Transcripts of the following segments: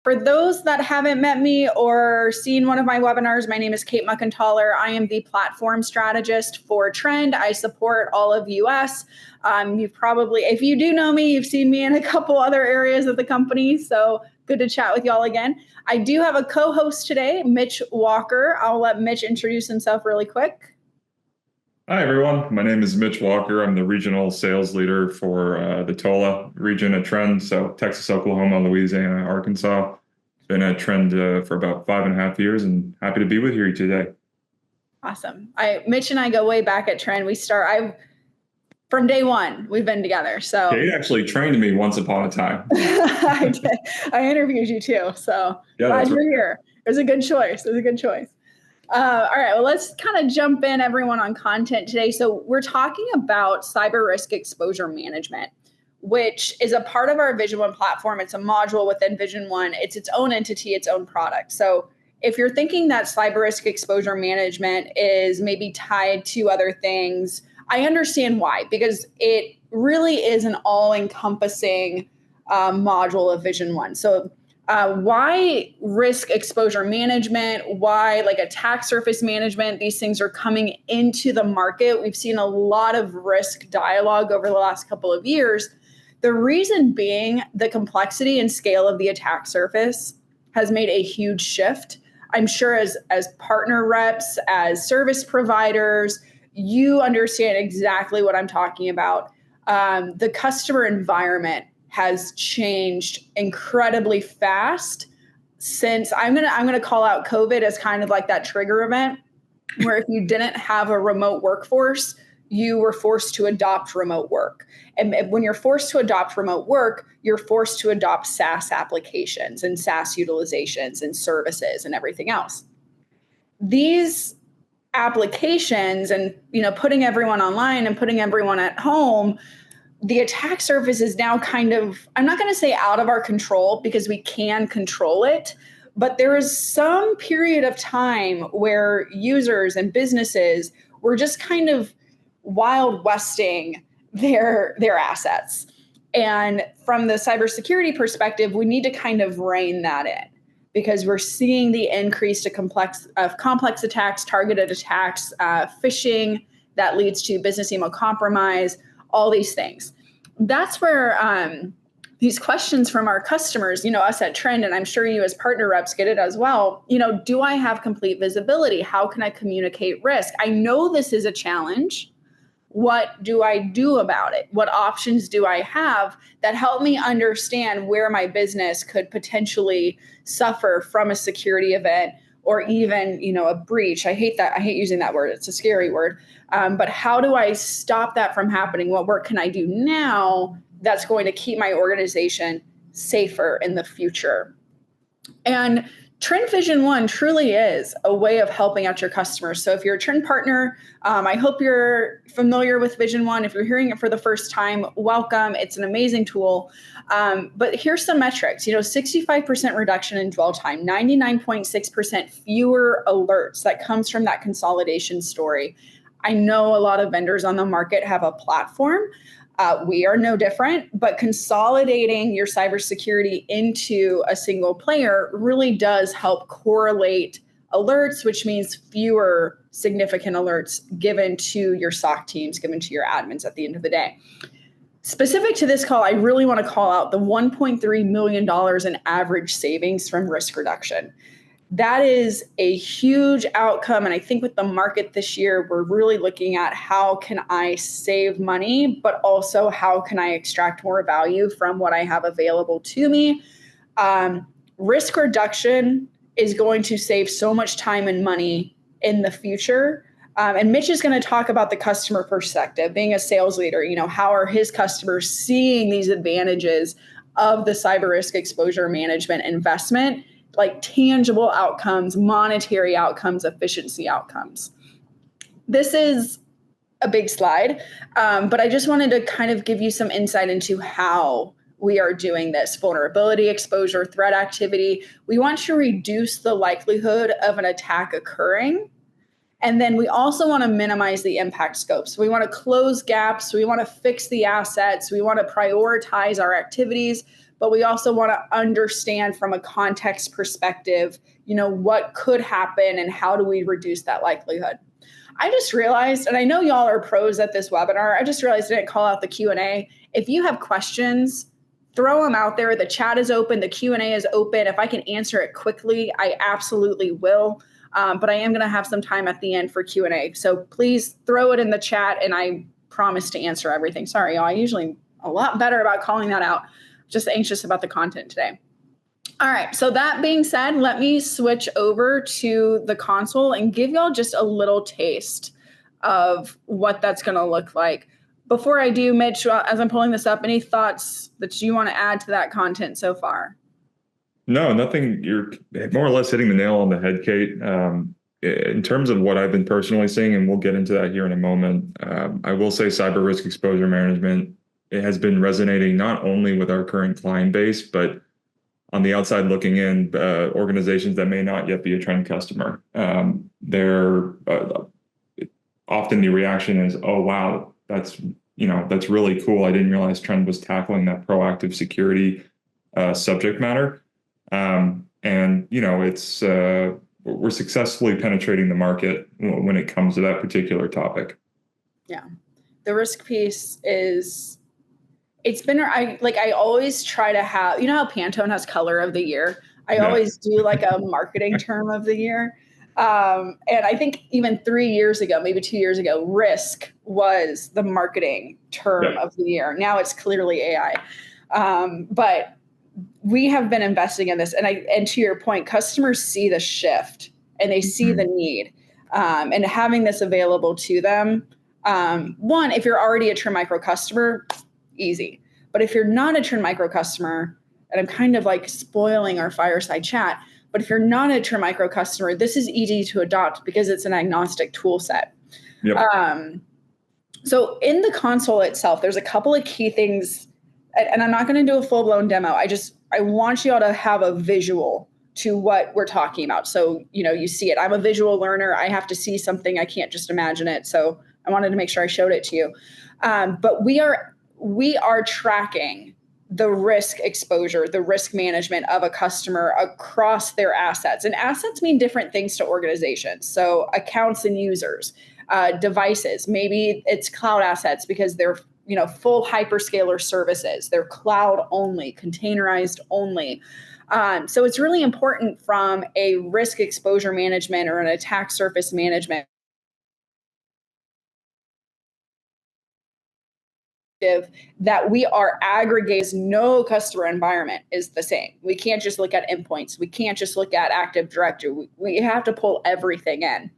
For those that haven't met me or seen one of my webinars, my name is Kate Muckenthaler. I am the platform strategist for Trend. I support all of US. You've probably, if you do know me, you've seen me in a couple other areas of the company. So good to chat with y'all again. I do have a co-host today, Mitch Walker. I'll let Mitch introduce himself really quick. Hi, everyone. My name is Mitch Walker. I'm the regional sales leader for the TOLA region at Trend. So Texas, Oklahoma, Louisiana, Arkansas. Been at Trend for about 5.5 years and happy to be with you today. Awesome. Mitch and I go way back at Trend. From day one, we've been together. So Kate actually trained me once upon a time. I did. I interviewed you too. So yeah, glad you're here. It was a good choice. All right, well, let's kind of jump in, everyone, on content today. So we're talking about cyber risk exposure management, which is a part of our Vision One platform. It's a module within Vision One. It's its own entity, its own product. So if you're thinking that cyber risk exposure management is maybe tied to other things, I understand why, because it really is an all-encompassing module of Vision One. So why risk exposure management, why like attack surface management, these things are coming into the market. We've seen a lot of risk dialogue over the last couple of years. The reason being the complexity and scale of the attack surface has made a huge shift. I'm sure as partner reps, as service providers, you understand exactly what I'm talking about. The customer environment has changed incredibly fast since I'm gonna call out COVID as kind of like that trigger event where if you didn't have a remote workforce, you were forced to adopt remote work. And when you're forced to adopt remote work, you're forced to adopt SaaS applications and SaaS utilizations and services and everything else. These applications and putting everyone online and putting everyone at home, the attack surface is now kind of, I'm not going to say out of our control because we can control it, but there is some period of time where users and businesses were just kind of wild westing their assets. And from the cybersecurity perspective, we need to kind of rein that in because we're seeing the increase of complex attacks, targeted attacks, phishing that leads to business email compromise, all these things. That's where these questions from our customers, us at Trend, and I'm sure you as partner reps get it as well. Do I have complete visibility? How can I communicate risk? I know this is a challenge. What do I do about it? What options do I have that help me understand where my business could potentially suffer from a security event or even, a breach? I hate that. I hate using that word. It's a scary word. But how do I stop that from happening? What work can I do now that's going to keep my organization safer in the future? And Trend Vision One truly is a way of helping out your customers. So if you're a Trend partner, I hope you're familiar with Vision One. If you're hearing it for the first time, welcome. It's an amazing tool. But here's some metrics, 65% reduction in dwell time, 99.6% fewer alerts. That comes from that consolidation story. I know a lot of vendors on the market have a platform. We are no different, but consolidating your cybersecurity into a single player really does help correlate alerts, which means fewer significant alerts given to your SOC teams, given to your admins at the end of the day. Specific to this call, I really want to call out the $1.3 million in average savings from risk reduction. That is a huge outcome. And I think with the market this year, we're really looking at how can I save money, but also how can I extract more value from what I have available to me. Risk reduction is going to save so much time and money in the future. And Mitch is going to talk about the customer perspective, being a sales leader, how are his customers seeing these advantages of the cyber risk exposure management investment, like tangible outcomes, monetary outcomes, efficiency outcomes. This is a big slide, but I just wanted to kind of give you some insight into how we are doing this. Vulnerability exposure, threat activity. We want to reduce the likelihood of an attack occurring. And then we also want to minimize the impact scope. So we want to close gaps. We want to fix the assets. We want to prioritize our activities, but we also want to understand from a context perspective, what could happen and how do we reduce that likelihood. I just realized, and I know y'all are pros at this webinar, I just realized I didn't call out the Q&A. If you have questions, throw them out there. The chat is open. The Q&A is open. If I can answer it quickly, I absolutely will. But I am going to have some time at the end for Q&A. So please throw it in the chat, and I promise to answer everything. Sorry, y'all. I usually a lot better about calling that out. Just anxious about the content today. All right. So that being said, let me switch over to the console and give y'all just a little taste of what that's going to look like. Before I do, Mitch, as I'm pulling this up, any thoughts that you want to add to that content so far? No, nothing. You're more or less hitting the nail on the head, Kate. In terms of what I've been personally seeing, and we'll get into that here in a moment, I will say cyber risk exposure management, it has been resonating not only with our current client base, but on the outside looking in, organizations that may not yet be a trend customer. They're often the reaction is, "Oh, wow, that's really cool. I didn't realize trend was tackling that proactive security subject matter." It's we're successfully penetrating the market when it comes to that particular topic. Yeah, the risk piece is. I always try to have, how Pantone has color of the year. I always do like a marketing term of the year. And I think even 3 years ago, maybe 2 years ago, risk was the marketing term of the year. Now it's clearly AI. But we have been investing in this. And to your point, customers see the shift and they see the need. And having this available to them. One, if you're already a Trim Micro customer, easy. But if you're not a Trim Micro customer, and I'm kind of like spoiling our fireside chat, but if you're not a Trim Micro customer, this is easy to adopt because it's an agnostic tool set. Yep. So in the console itself, there's a couple of key things, and I'm not going to do a full-blown demo. I want you all to have a visual to what we're talking about. So, you see it. I'm a visual learner. I have to see something. I can't just imagine it. So I wanted to make sure I showed it to you. But we are tracking the risk exposure, the risk management of a customer across their assets. And assets mean different things to organizations. So accounts and users, devices, maybe it's cloud assets because they're full hyperscaler services. They're cloud only, containerized only. So it's really important from a risk exposure management or an attack surface management that we are aggregating. No customer environment is the same. We can't just look at endpoints. We can't just look at Active Directory. We have to pull everything in.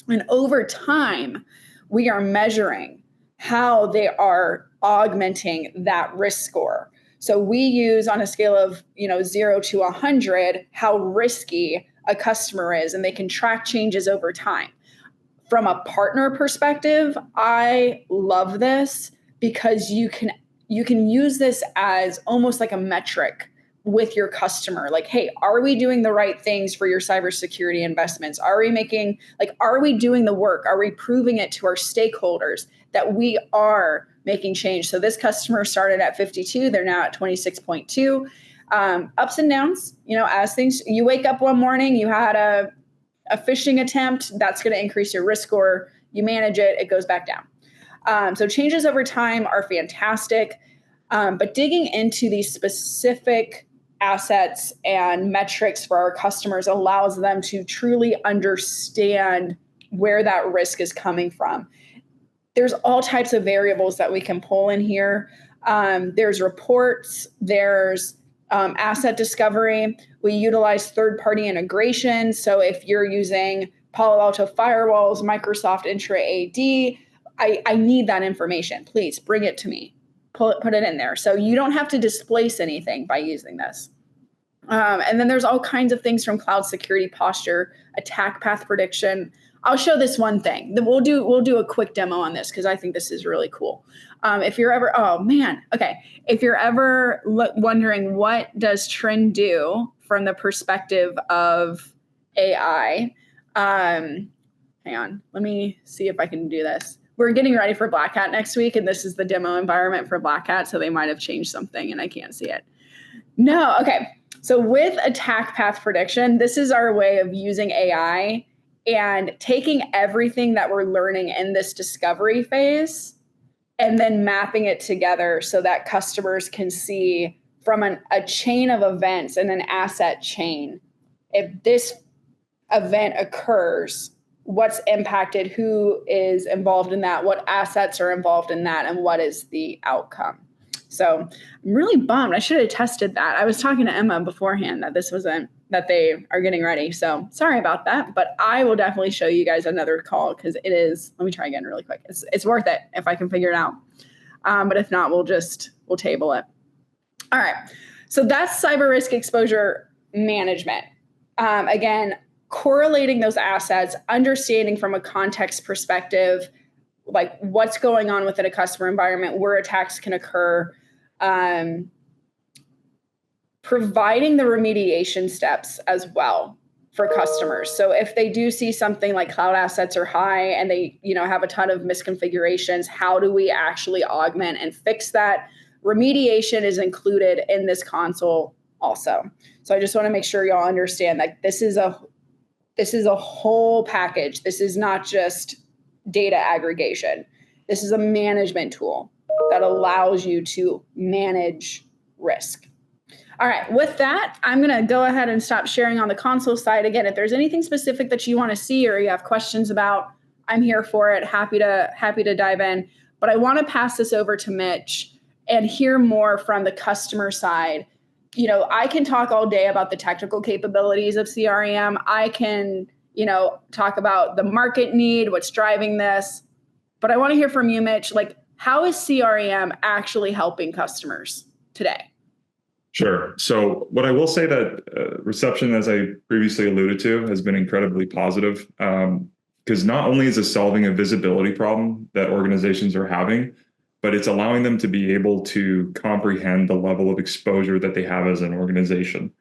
And over time, we are measuring how they are augmenting that risk score. So we use on a scale of 0 to 100 how risky a customer is, and they can track changes over time. From a partner perspective, I love this because you can use this as almost like a metric with your customer. Like, hey, are we doing the right things for your cybersecurity investments? Are we doing the work? Are we proving it to our stakeholders that we are making change? So this customer started at 52, they're now at 26.2. Ups and downs, as things, you wake up one morning, you had a phishing attempt, that's going to increase your risk score. You manage it, it goes back down. So changes over time are fantastic, but digging into these specific assets and metrics for our customers allows them to truly understand where that risk is coming from. There's all types of variables that we can pull in here. There's reports, there's asset discovery. We utilize third-party integration. So if you're using Palo Alto firewalls, Microsoft Intra AD, I need that information. Please bring it to me. Put it in there. So you don't have to displace anything by using this. And then there's all kinds of things from cloud security posture, attack path prediction. I'll show this one thing. Then we'll do a quick demo on this because I think this is really cool. If you're ever, if you're ever wondering what does Trend do from the perspective of AI, hang on, let me see if I can do this. We're getting ready for Black Hat next week, and this is the demo environment for Black Hat, so they might have changed something, and I can't see it. No, okay. So with attack path prediction, this is our way of using AI and taking everything that we're learning in this discovery phase and then mapping it together so that customers can see from a chain of events and an asset chain. If this event occurs, what's impacted, who is involved in that, what assets are involved in that, and what is the outcome. So I'm really bummed. I should have tested that. I was talking to Emma beforehand that this wasn't, that they are getting ready. So sorry about that, but I will definitely show you guys another call because it is, let me try again really quick. It's worth it if I can figure it out. But if not, we'll table it. All right. So that's cyber risk exposure management. Again, correlating those assets, understanding from a context perspective, like what's going on within a customer environment, where attacks can occur, providing the remediation steps as well for customers. So if they do see something like cloud assets are high and they, have a ton of misconfigurations, how do we actually augment and fix that? Remediation is included in this console also. So I just want to make sure y'all understand that this is a whole package. This is not just data aggregation. This is a management tool that allows you to manage risk. All right, with that, I'm going to go ahead and stop sharing on the console side. Again, if there's anything specific that you want to see or you have questions about, I'm here for it. Happy to dive in. But I want to pass this over to Mitch and hear more from the customer side. I can talk all day about the technical capabilities of CREM. I can, talk about the market need, what's driving this. But I want to hear from you, Mitch, like how is CREM actually helping customers today? Sure. So what I will say that reception, as I previously alluded to, has been incredibly positive because not only is it solving a visibility problem that organizations are having, but it's allowing them to be able to comprehend the level of exposure that they have as an organization.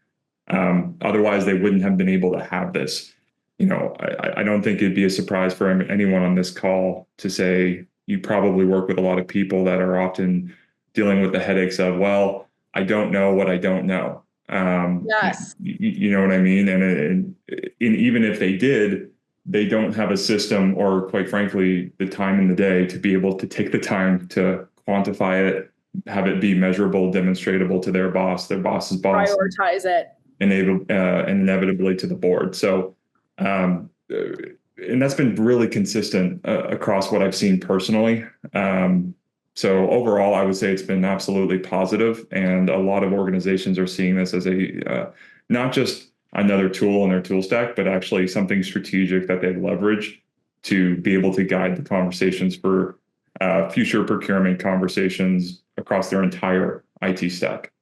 Otherwise, they wouldn't have been able to have this. I don't think it'd be a surprise for anyone on this call to say you probably work with a lot of people that are often dealing with the headaches of, well, I don't know what I don't know. Yes. You know what I mean? And even if they did, they don't have a system or, quite frankly, the time in the day to be able to take the time to quantify it, have it be measurable, demonstratable to their boss's boss, prioritize it, and inevitably to the board. So, and that's been really consistent across what I've seen personally. So overall, I would say it's been absolutely positive, and a lot of organizations are seeing this as not just another tool in their tool stack, but actually something strategic that they leverage to be able to guide the conversations for future procurement conversations across their entire IT stack.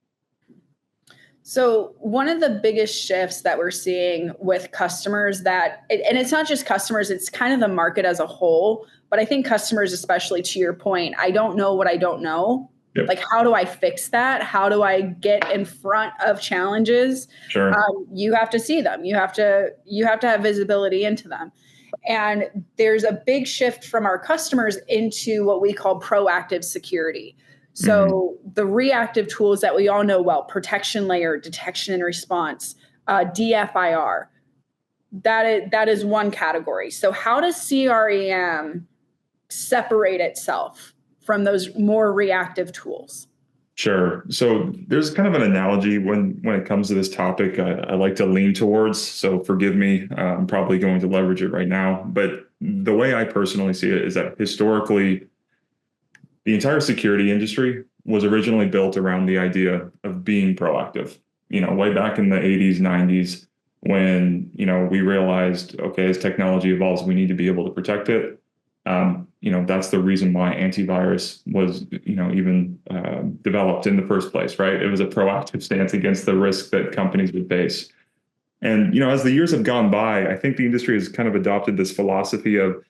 So one of the biggest shifts that we're seeing with customers and it's not just customers, it's kind of the market as a whole, but I think customers, especially to your point, I don't know what I don't know. Yep. Like, how do I fix that? How do I get in front of challenges? Sure. You have to see them. You have to have visibility into them. And there's a big shift from our customers into what we call proactive security. So the reactive tools that we all know well, protection layer, detection and response, DFIR, that is one category. So how does CREM separate itself from those more reactive tools? Sure. So there's kind of an analogy when it comes to this topic I like to lean towards. So forgive me, I'm probably going to leverage it right now. But the way I personally see it is that historically, the entire security industry was originally built around the idea of being proactive. Way back in the 80s, 90s, when, we realized, okay, as technology evolves, we need to be able to protect it. That's the reason why antivirus was, even developed in the first place, right? It was a proactive stance against the risk that companies would face. And, as the years have gone by, I think the industry has kind of adopted this philosophy of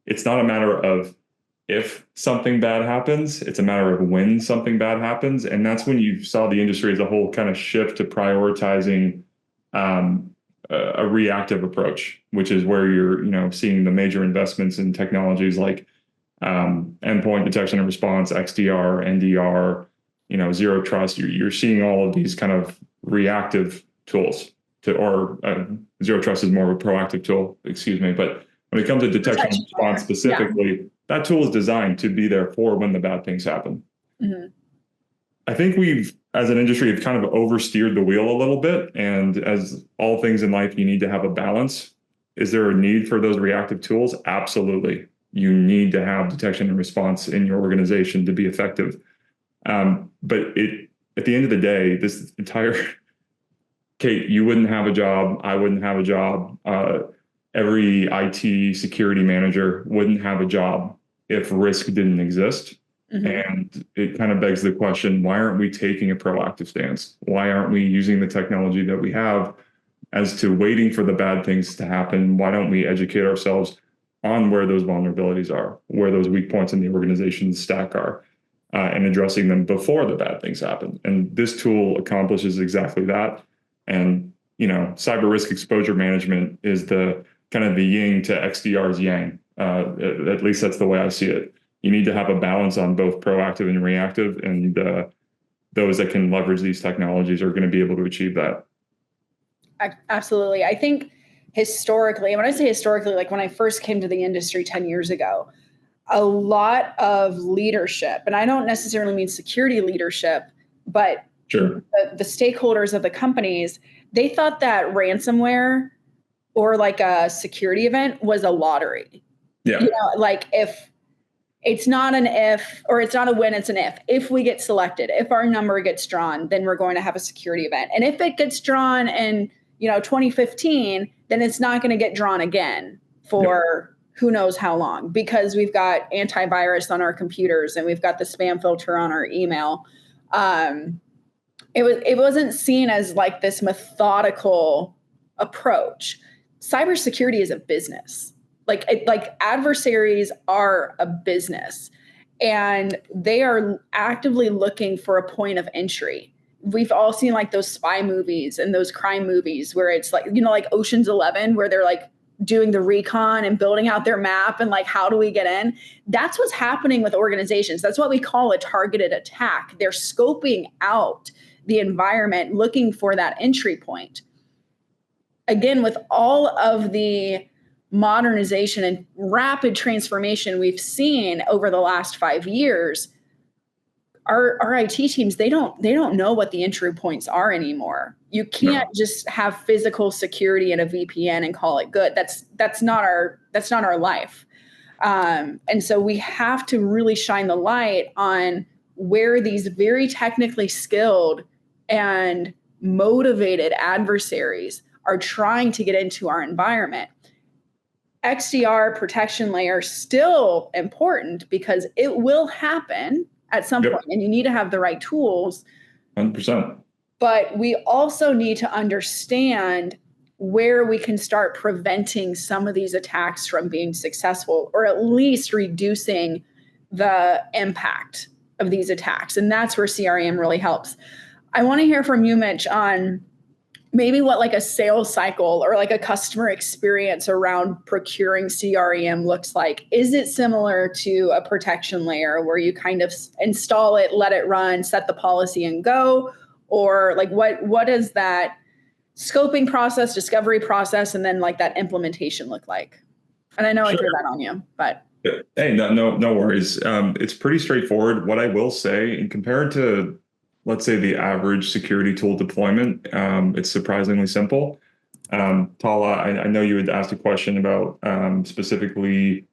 it's not a matter of if something bad happens, it's a matter of when something bad happens. And that's when you saw the industry as a whole kind of shift to prioritizing a reactive approach, which is where you're, seeing the major investments in technologies like endpoint detection and response, XDR, NDR, zero trust. You're seeing all of these kind of reactive tools or zero trust is more of a proactive tool, excuse me. But when it comes to detection and response specifically, that tool is designed to be there for when the bad things happen. Mm-hmm. I think we've, as an industry, have kind of oversteered the wheel a little bit. And as all things in life, you need to have a balance. Is there a need for those reactive tools? Absolutely. You need to have detection and response in your organization to be effective. But at the end of the day, this entire, Kate, you wouldn't have a job. I wouldn't have a job. Every IT security manager wouldn't have a job if risk didn't exist. Mm-hmm. And it kind of begs the question, why aren't we taking a proactive stance? Why aren't we using the technology that we have as to waiting for the bad things to happen? Why don't we educate ourselves on where those vulnerabilities are, where those weak points in the organization's stack are, and addressing them before the bad things happen? And this tool accomplishes exactly that. And, cyber risk exposure management is the kind of the yin to XDR's yang. At least that's the way I see it. You need to have a balance on both proactive and reactive, and those that can leverage these technologies are going to be able to achieve that. Absolutely. I think historically, and when I say historically, like when I first came to the industry 10 years ago, a lot of leadership, and I don't necessarily mean security leadership, but sure, the stakeholders of the companies, they thought that ransomware or like a security event was a lottery. Yeah. Like if it's not an if, or it's not a when, it's an if. If we get selected, if our number gets drawn, then we're going to have a security event. And if it gets drawn in, 2015, then it's not going to get drawn again for who knows how long, because we've got antivirus on our computers and we've got the spam filter on our email. It wasn't seen as like this methodical approach. Cybersecurity is a business. Like adversaries are a business, and they are actively looking for a point of entry. We've all seen like those spy movies and those crime movies where it's like, like Ocean's 11, where they're like doing the recon and building out their map and like, how do we get in? That's what's happening with organizations. That's what we call a targeted attack. They're scoping out the environment, looking for that entry point. Again, with all of the modernization and rapid transformation we've seen over the last 5 years, our IT teams, they don't know what the entry points are anymore. You can't just have physical security and a VPN and call it good. That's not our life. And so we have to really shine the light on where these very technically skilled and motivated adversaries are trying to get into our environment. XDR protection layer still important because it will happen at some point, and you need to have the right tools. 100%. But we also need to understand where we can start preventing some of these attacks from being successful, or at least reducing the impact of these attacks. And that's where CREM really helps. I want to hear from you, Mitch, on maybe what like a sales cycle or like a customer experience around procuring CREM looks like. Is it similar to a protection layer where you kind of install it, let it run, set the policy and go? Or like what is that scoping process, discovery process, and then like that implementation look like? And I know I threw that on you, but. Hey, no worries. It's pretty straightforward. What I will say, and compared to, let's say, the average security tool deployment, it's surprisingly simple. Tala, I know you had asked a question about specifically,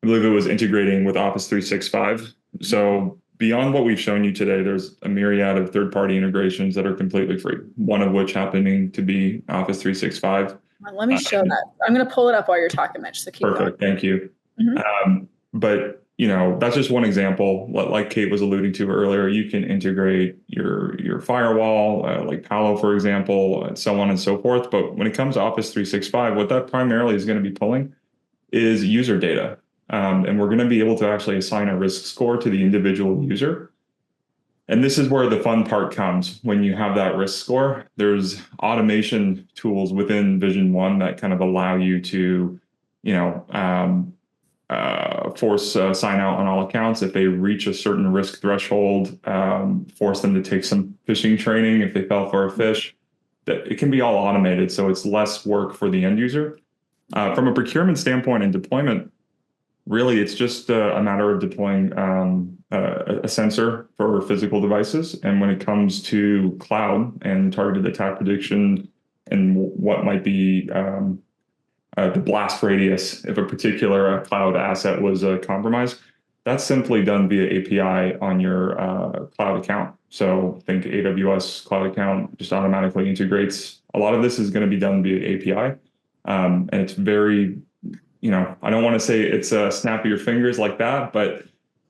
I believe it was integrating with Office 365. So beyond what we've shown you today, there's a myriad of third-party integrations that are completely free, one of which happening to be Office 365. Let me show that. I'm going to pull it up while you're talking, Mitch. So keep perfect. going. Thank you. Mm-hmm. But that's just one example. Like Kate was alluding to earlier, you can integrate your firewall, like Palo, for example, and so on and so forth. But when it comes to Office 365, what that primarily is going to be pulling is user data. And we're going to be able to actually assign a risk score to the individual user. And this is where the fun part comes. When you have that risk score, there's automation tools within Vision One that kind of allow you to, force sign out on all accounts. If they reach a certain risk threshold, force them to take some fishing training if they fell for a fish. That it can be all automated, so it's less work for the end user. From a procurement standpoint and deployment, really, it's just a matter of deploying a sensor for physical devices. And when it comes to cloud and targeted attack prediction and what might be the blast radius if a particular cloud asset was compromised, that's simply done via API on your cloud account. So think AWS cloud account just automatically integrates. A lot of this is going to be done via API. And it's very, I don't want to say it's a snap of your fingers like that, but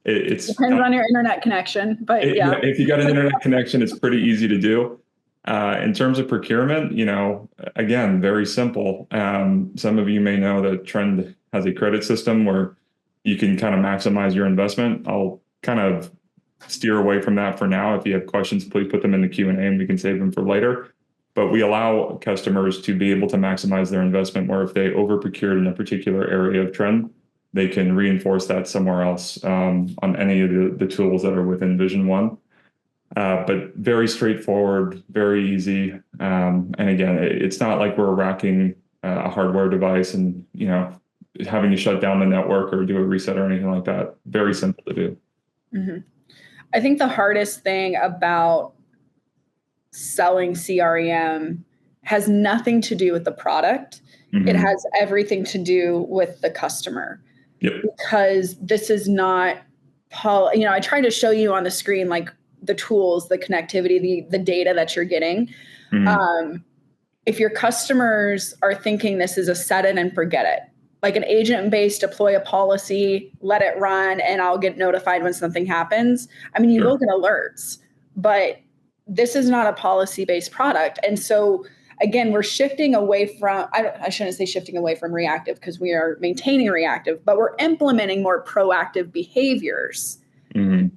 it's depends on your internet connection. But yeah, if you got an internet connection, it's pretty easy to do. In terms of procurement, again, very simple. Some of you may know that Trend has a credit system where you can kind of maximize your investment. I'll kind of steer away from that for now. If you have questions, please put them in the Q&A and we can save them for later. But we allow customers to be able to maximize their investment, where if they over procured in a particular area of Trend, they can reinforce that somewhere else on any of the tools that are within Vision One. But very straightforward, very easy. And again, it's not like we're racking a hardware device and, having to shut down the network or do a reset or anything like that. Very simple to do. Mm-hmm. I think the hardest thing about selling CREM has nothing to do with the product. Mm-hmm. It has everything to do with the customer. Yep. Because this is not, I tried to show you on the screen, like the tools, the connectivity, the data that you're getting. Mm-hmm. If your customers are thinking this is a set it and forget it, like an agent-based deploy a policy, let it run, and I'll get notified when something happens. I mean, you will get alerts, but this is not a policy-based product. And so, again, we're shifting away from, I shouldn't say shifting away from reactive because we are maintaining reactive, but we're implementing more proactive behaviors. Mm-hmm.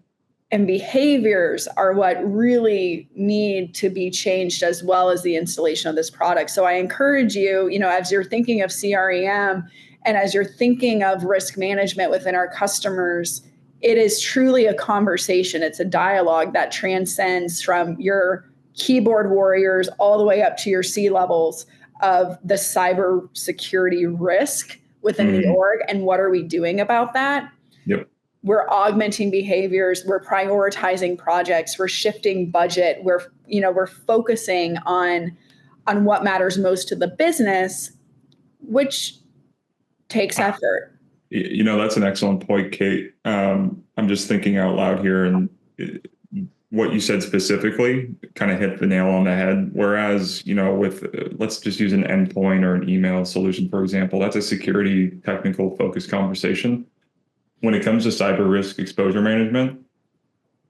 And behaviors are what really need to be changed, as well as the installation of this product. So I encourage you, as you're thinking of CREM and as you're thinking of risk management within our customers, it is truly a conversation. It's a dialogue that transcends from your keyboard warriors all the way up to your C-levels of the cyber security risk within the org. And what are we doing about that? Yep. We're augmenting behaviors. We're prioritizing projects. We're shifting budget. We're focusing on what matters most to the business, which takes effort. That's an excellent point, Kate. I'm just thinking out loud here, and what you said specifically kind of hit the nail on the head. Whereas, with let's just use an endpoint or an email solution, for example, that's a security technical focused conversation. When it comes to cyber risk exposure management,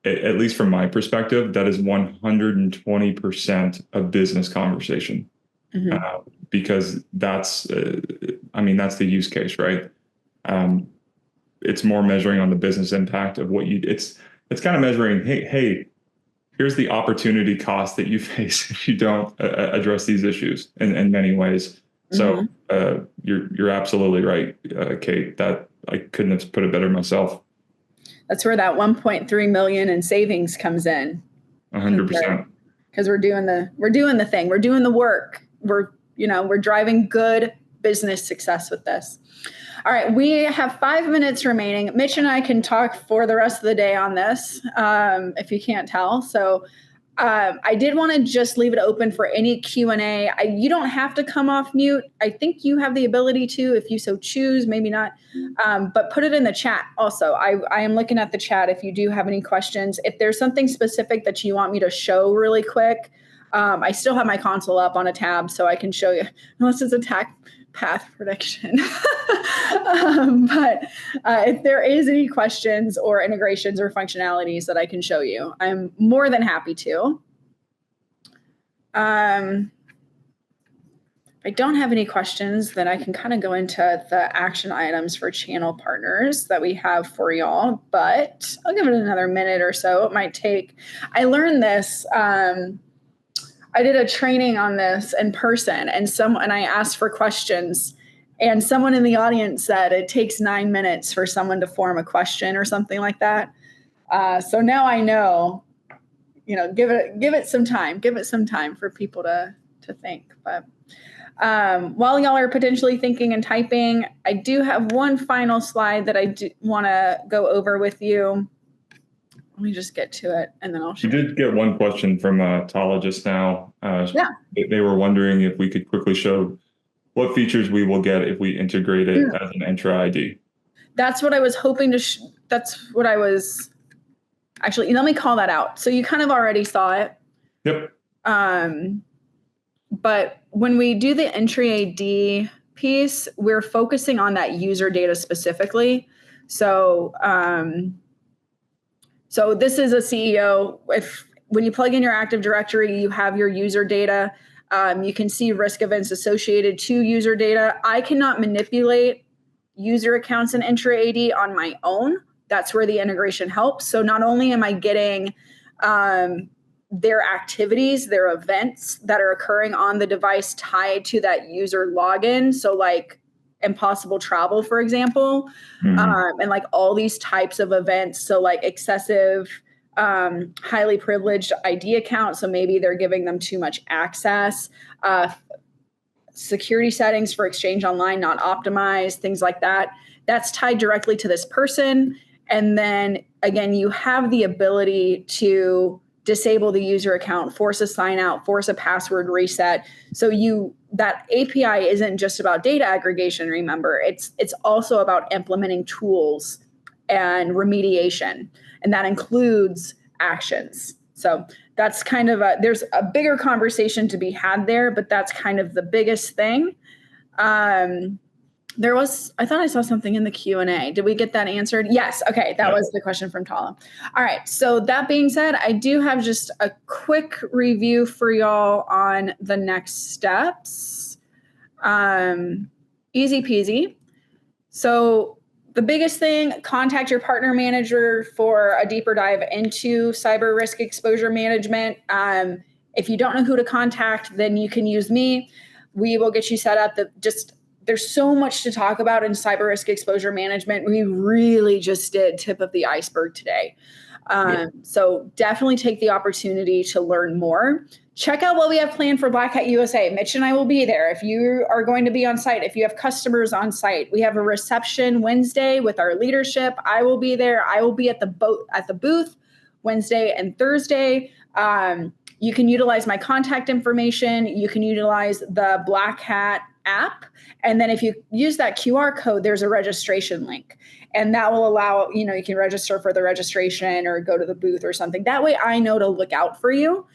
at least from my perspective, that is 120% of business conversation. Mm-hmm. Because that's the use case, right? It's more measuring on the business impact of what it's kind of measuring, hey, here's the opportunity cost that you face if you don't address these issues in many ways. Mm-hmm. So you're absolutely right, Kate, that I couldn't have put it better myself. That's where that 1.3 million in savings comes in. 100%. Because we're doing the thing. We're doing the work. We're driving good business success with this. All right, we have 5 minutes remaining. Mitch and I can talk for the rest of the day on this, if you can't tell. So I did want to just leave it open for any Q&A. You don't have to come off mute. I think you have the ability to, if you so choose, maybe not. But put it in the chat also. I am looking at the chat if you do have any questions. If there's something specific that you want me to show really quick, I still have my console up on a tab so I can show you, unless it's attack path prediction. But if there is any questions or integrations or functionalities that I can show you, I'm more than happy to. If I don't have any questions, then I can kind of go into the action items for channel partners that we have for y'all, but I'll give it another minute or so. It might take, I learned this, I did a training on this in person, and I asked for questions And someone in the audience said it takes 9 minutes for someone to form a question or something like that. So now I know, give it some time. Give it some time for people to think. But while y'all are potentially thinking and typing, I do have one final slide that I do want to go over with you. Let me just get to it, and then I'll share. We did get one question from Tala just now. Yeah. They were wondering if we could quickly show what features we will get if we integrate it as an Entra ID. That's what I was hoping to. That's what I was. Actually, let me call that out. So you kind of already saw it. Yep. But when we do the entry ID piece, we're focusing on that user data specifically. So, so this is a CEO. When you plug in your Active Directory, you have your user data. You can see risk events associated to user data. I cannot manipulate user accounts and entry ID on my own. That's where the integration helps. So not only am I getting their activities, their events that are occurring on the device tied to that user login. So like impossible travel, for example, and like all these types of events. So like excessive, highly privileged ID accounts. So maybe they're giving them too much access, security settings for Exchange Online not optimized, things like that. That's tied directly to this person. And then again, you have the ability to disable the user account, force a sign out, force a password reset. So that API isn't just about data aggregation, remember, it's also about implementing tools and remediation. And that includes actions. So that's kind of there's a bigger conversation to be had there, but that's kind of the biggest thing. I thought I saw something in the Q&A. Did we get that answered? Yes. Okay. That was the question from Tala. All right. So that being said, I do have just a quick review for y'all on the next steps. Easy peasy. So the biggest thing, contact your partner manager for a deeper dive into cyber risk exposure management. If you don't know who to contact, then you can use me. We will get you set up. There's so much to talk about in cyber risk exposure management. We really just did tip of the iceberg today. So definitely take the opportunity to learn more. Check out what we have planned for Black Hat USA. Mitch and I will be there. If you are going to be on site, if you have customers on site, we have a reception Wednesday with our leadership. I will be there. I will be at the booth Wednesday and Thursday. You can utilize my contact information. You can utilize the Black Hat app. And then if you use that QR code, there's a registration link. And that will allow, you can register for the registration or go to the booth or something. That way I know to look out for you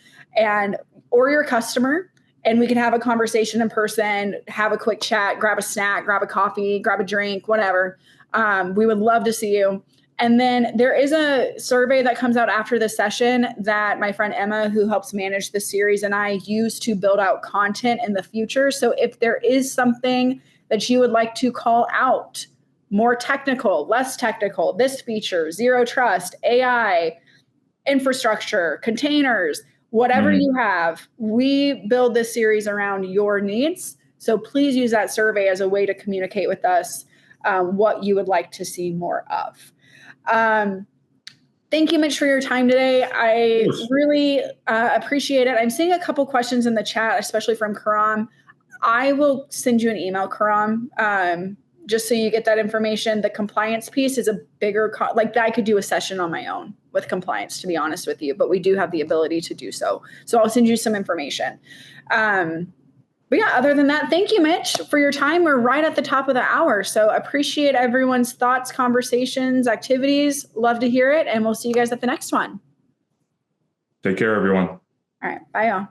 or your customer. And we can have a conversation in person, have a quick chat, grab a snack, grab a coffee, grab a drink, whatever. We would love to see you. And then there is a survey that comes out after the session that my friend Emma, who helps manage the series, and I use to build out content in the future. So if there is something that you would like to call out, more technical, less technical, this feature, zero trust, AI, infrastructure, containers, whatever you have, we build this series around your needs. So please use that survey as a way to communicate with us what you would like to see more of. Thank you, Mitch, for your time today. I really appreciate it. I'm seeing a couple questions in the chat, especially from Karam. I will send you an email, Karam, just so you get that information. The compliance piece is a bigger, I could do a session on my own with compliance, to be honest with you, but we do have the ability to do so. So I'll send you some information. But yeah, other than that, thank you, Mitch, for your time. We're right at the top of the hour. So appreciate everyone's thoughts, conversations, activities. Love to hear it. And we'll see you guys at the next one. Take care, everyone. All right. Bye, y'all.